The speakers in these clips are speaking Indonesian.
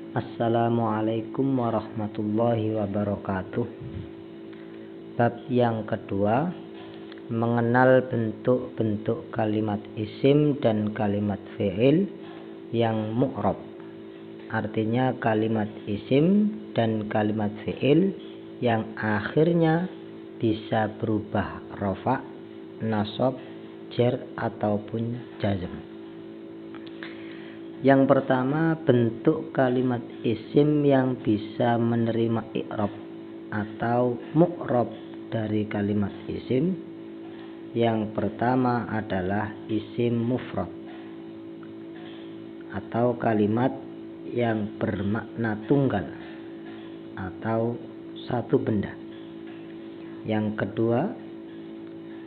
Assalamualaikum warahmatullahi wabarakatuh. Bab yang kedua, mengenal bentuk-bentuk kalimat isim dan kalimat fi'il yang mu'rab. Artinya kalimat isim dan kalimat fi'il yang akhirnya bisa berubah rafa, nasab, jar ataupun jazm. Yang pertama, bentuk kalimat isim yang bisa menerima i'rab atau mu'rab dari kalimat isim. Yang pertama adalah isim mufrad atau kalimat yang bermakna tunggal atau satu benda. Yang kedua,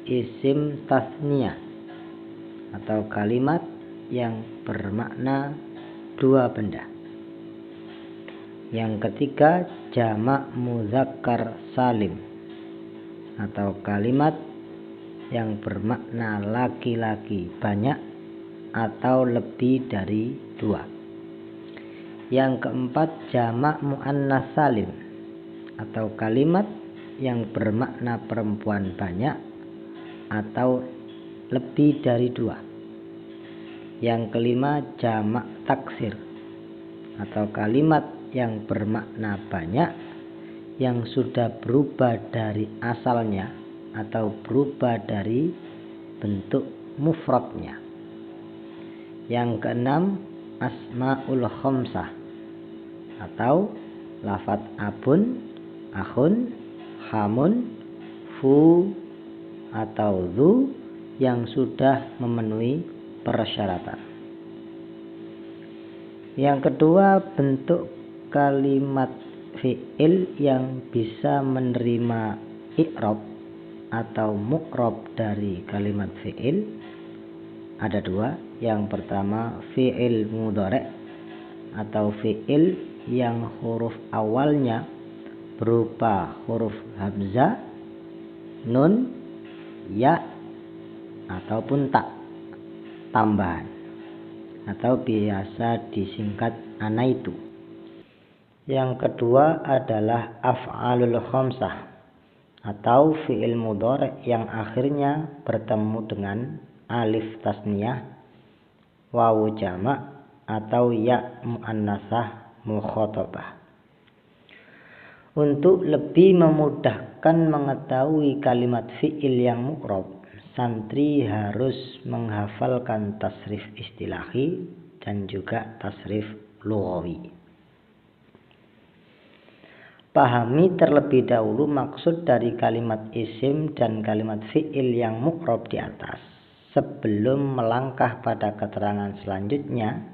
isim tasniyah atau kalimat yang bermakna dua benda. Yang ketiga, jamak mudzakkar salim atau kalimat yang bermakna laki-laki banyak atau lebih dari dua. Yang keempat, jamak muannas salim atau kalimat yang bermakna perempuan banyak atau lebih dari dua. Yang kelima, jamak taksir atau kalimat yang bermakna banyak yang sudah berubah dari asalnya atau berubah dari bentuk mufradnya. Yang keenam, asmaul khamsah atau lafadz abun, akhun, hamun, fu atau zu yang sudah memenuhi persyaratan. Yang kedua, bentuk kalimat fi'il yang bisa menerima i'rab atau mu'rab dari kalimat fi'il ada dua. Yang pertama, fi'il mudhari' atau fi'il yang huruf awalnya berupa huruf hamzah, nun, ya ataupun ta tambahan atau biasa disingkat anaitu. Yang kedua adalah af'alul khamsah atau fi'il mudhari' yang akhirnya bertemu dengan alif tasniyah, wawu jamak atau ya muannasah mukhatabah. Untuk lebih memudahkan mengetahui kalimat fi'il yang mu'rab, santri harus menghafalkan tasrif istilahi dan juga tasrif lughawi. Pahami terlebih dahulu maksud dari kalimat isim dan kalimat fi'il yang mu'rab di atas sebelum melangkah pada keterangan selanjutnya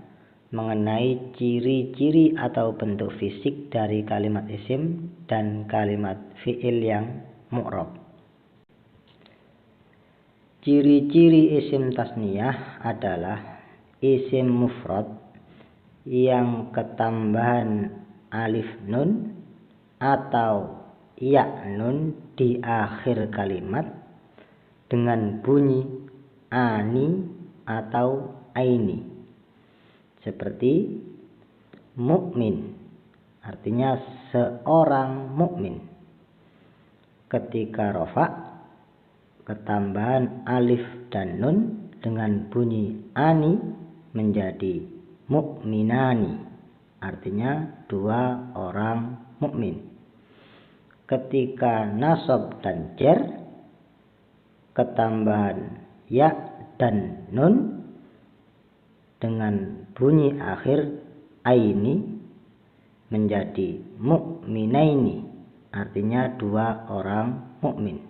mengenai ciri-ciri atau bentuk fisik dari kalimat isim dan kalimat fi'il yang mu'rab. Ciri-ciri isim tasniyah adalah isim mufrad yang ketambahan alif nun atau ya nun di akhir kalimat dengan bunyi ani atau aini, seperti mukmin artinya seorang mukmin. Ketika rafa, ketambahan alif dan nun dengan bunyi ani menjadi mukminani, artinya dua orang mukmin. Ketika nasab dan jar, ketambahan ya dan nun dengan bunyi akhir aini menjadi mukminaini, artinya dua orang mukmin.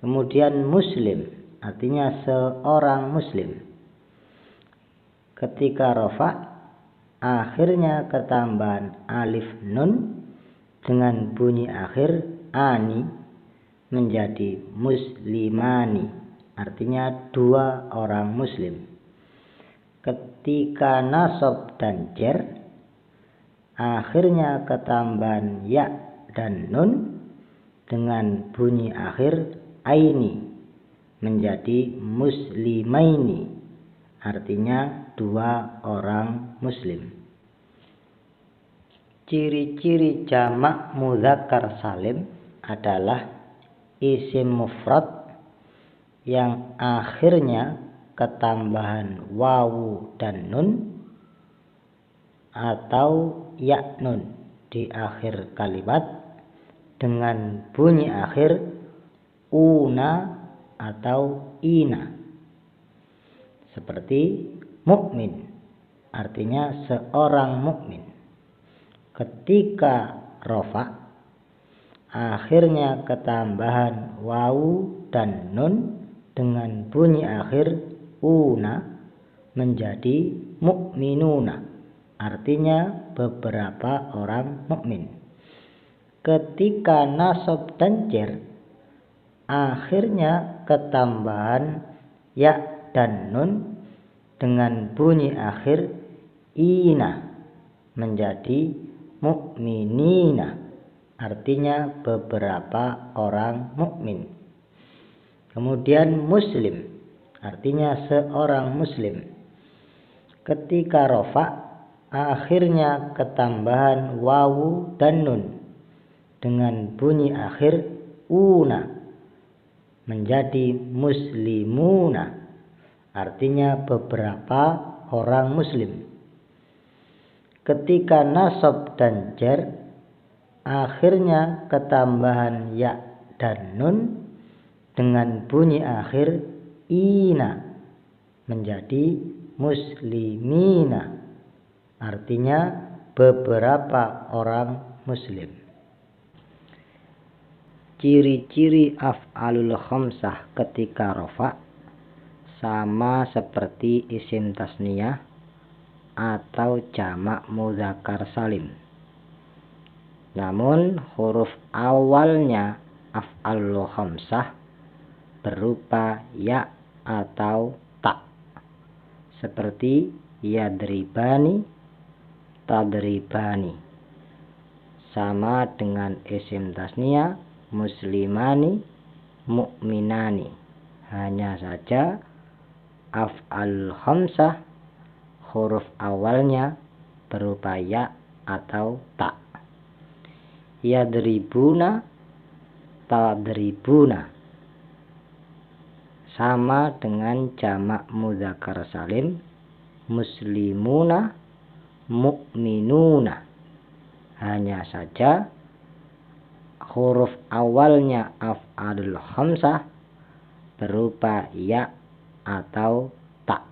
Kemudian muslim artinya seorang muslim. Ketika rafa, akhirnya ketambahan alif nun dengan bunyi akhir ani menjadi muslimani, artinya dua orang muslim. Ketika nasab dan jar, akhirnya ketambahan ya dan nun dengan bunyi akhir aini menjadi muslimaini, artinya dua orang muslim. Ciri-ciri jamak mudzakkar salim adalah isim mufrad yang akhirnya ketambahan wawu dan nun atau ya nun di akhir kalimat dengan bunyi akhir una atau ina. Seperti mukmin, artinya seorang mukmin. Ketika rofa akhirnya ketambahan wawu dan nun dengan bunyi akhir una menjadi mukminuna, artinya beberapa orang mukmin. Ketika nasab dan jar akhirnya ketambahan ya dan nun dengan bunyi akhir ina menjadi mukminina, artinya beberapa orang mukmin. Kemudian muslim, artinya seorang muslim. Ketika rofa akhirnya ketambahan wawu dan nun dengan bunyi akhir una menjadi muslimuna, artinya beberapa orang muslim. Ketika nasab dan jar akhirnya ketambahan ya dan nun dengan bunyi akhir ina menjadi muslimina, artinya beberapa orang muslim. Ciri-ciri af'alul khamsah ketika rofa sama seperti isim tasniyah atau jamak mudzakkar salim. Namun huruf awalnya af'alul khamsah berupa ya atau ta. Seperti yadribani, tadribani. Sama dengan isim tasniyah muslimani, mu'minani. Hanya saja af'alul khamsah huruf awalnya berupa ya atau ta. Yadribuna, tadribuna. Sama dengan jamak mudzakkar salim muslimuna, mu'minuna. Hanya saja huruf awalnya af'alul khamsah berupa ya atau ta.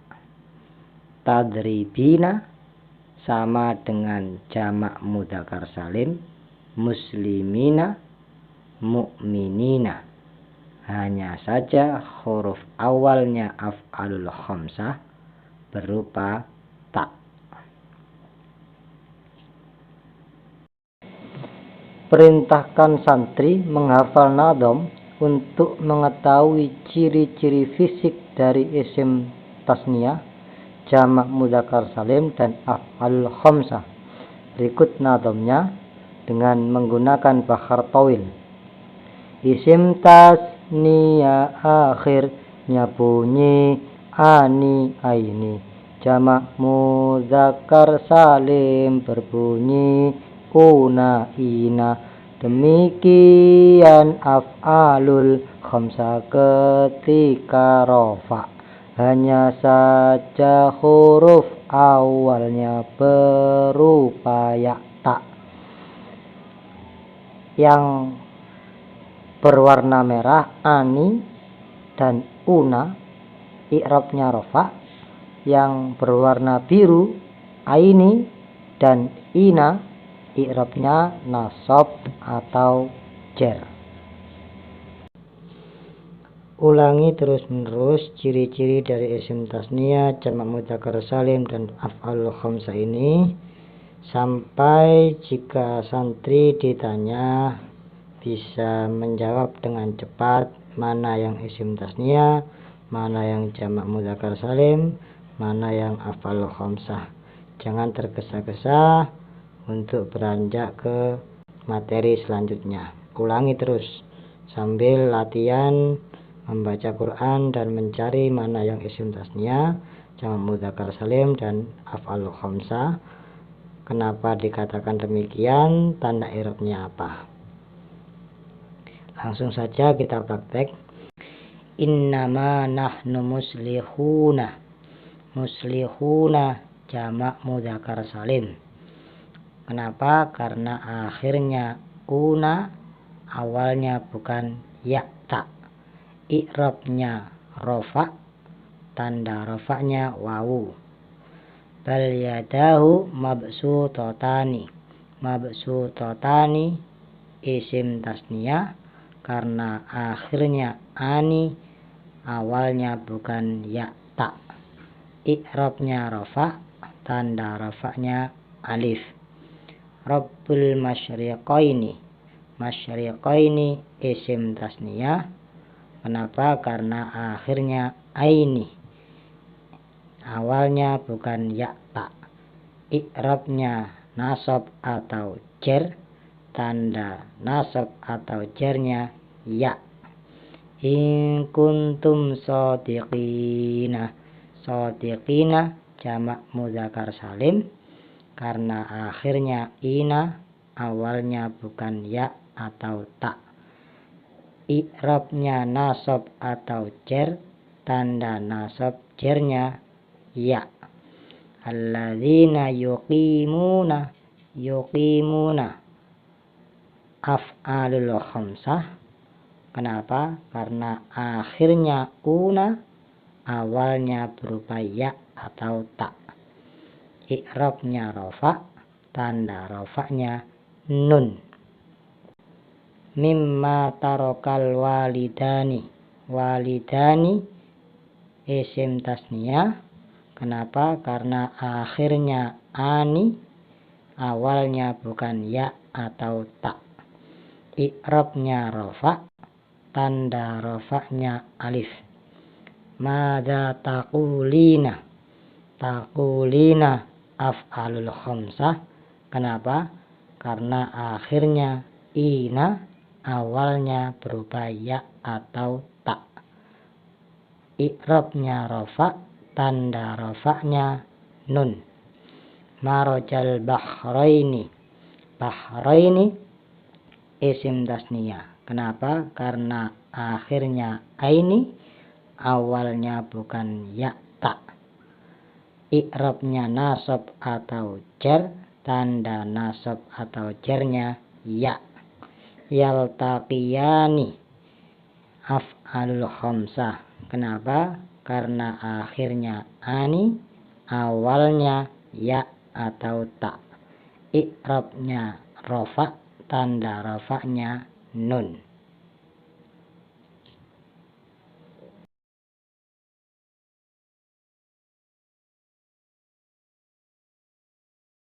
Tadribina sama dengan jamak mudzakkar salim muslimina, mu'minina. Hanya saja huruf awalnya af'alul khamsah berupa ta. Perintahkan santri menghafal nadom untuk mengetahui ciri-ciri fisik dari isim tasniyah, jamak mudzakkar salim dan af'alul khamsah. Berikut nadomnya dengan menggunakan bakhar tawil. Isim tasniyah akhirnya bunyi ani aini. Jamak mudzakkar salim berbunyi una ina. Demikian af'alul khamsah ketika rofa. Hanya saja huruf awalnya berupa ya ta yang berwarna merah ani dan una i'rabnya rofa, yang berwarna biru aini dan ina i'rabnya nasab atau jar. Ulangi terus-menerus ciri-ciri dari isim tasniyah, jamak mudzakkar salim dan af'alul khamsah ini sampai jika santri ditanya bisa menjawab dengan cepat mana yang isim tasniyah, mana yang jamak mudzakkar salim, mana yang af'alul khamsah. Jangan tergesa-gesa untuk beranjak ke materi selanjutnya. Ulangi terus sambil latihan membaca Quran dan mencari mana yang isim tasniyah, jamak mudzakkar salim dan af'alul khamsah. Kenapa dikatakan demikian? Tanda i'rabnya apa? Langsung saja kita praktek. Innama nahnu muslihuna. Muslihuna jamak mudzakkar salim. Kenapa? Karena akhirnya una, awalnya bukan ya ta. I'rabnya rofa, tanda rofanya wawu. Bal yadahu mabsutotani. Mabsutotani isim tasniyah karena akhirnya ani, awalnya bukan ya ta. I'rabnya rofa, tanda rofanya alif. Rabbul masyriqaini. Masyriqaini isim tasniyah. Kenapa? Karena akhirnya aini, awalnya bukan ya ta. I'rabnya nasab atau jar, tanda nasab atau jarnya ya. In kuntum shodiqina. Shodiqina jamak mudzakkar salim karena akhirnya ina, awalnya bukan ya atau ta. I'rabnya nasab atau jar, tanda nasab jarnya ya. Alladzina yuqimuna. Yuqimuna af'alul khamsah. Kenapa? Karena akhirnya una, awalnya berupa ya atau ta. I'rabnya rofa, tanda rofanya nun. Mimma tarokal walidani. Walidani isim tasniyah. Kenapa? Karena akhirnya ani, awalnya bukan ya atau ta. I'rabnya rofa, tanda rofanya alif. Mada taqulina. Taqulina af'alul khamsah. Kenapa? Karena akhirnya ina, awalnya berupa ya atau ta. I'rabnya rofa, tanda rofanya nun. Marajal bahraini. Bahraini isim tasniyah. Kenapa? Karena akhirnya aini, awalnya bukan ya ta. I'rabnya nasab atau jar, tanda nasab atau jarnya ya. Yaltaqiyani af'alul khamsah. Kenapa? Karena akhirnya ani, awalnya ya atau ta. I'rabnya rofa, tanda rofanya nun.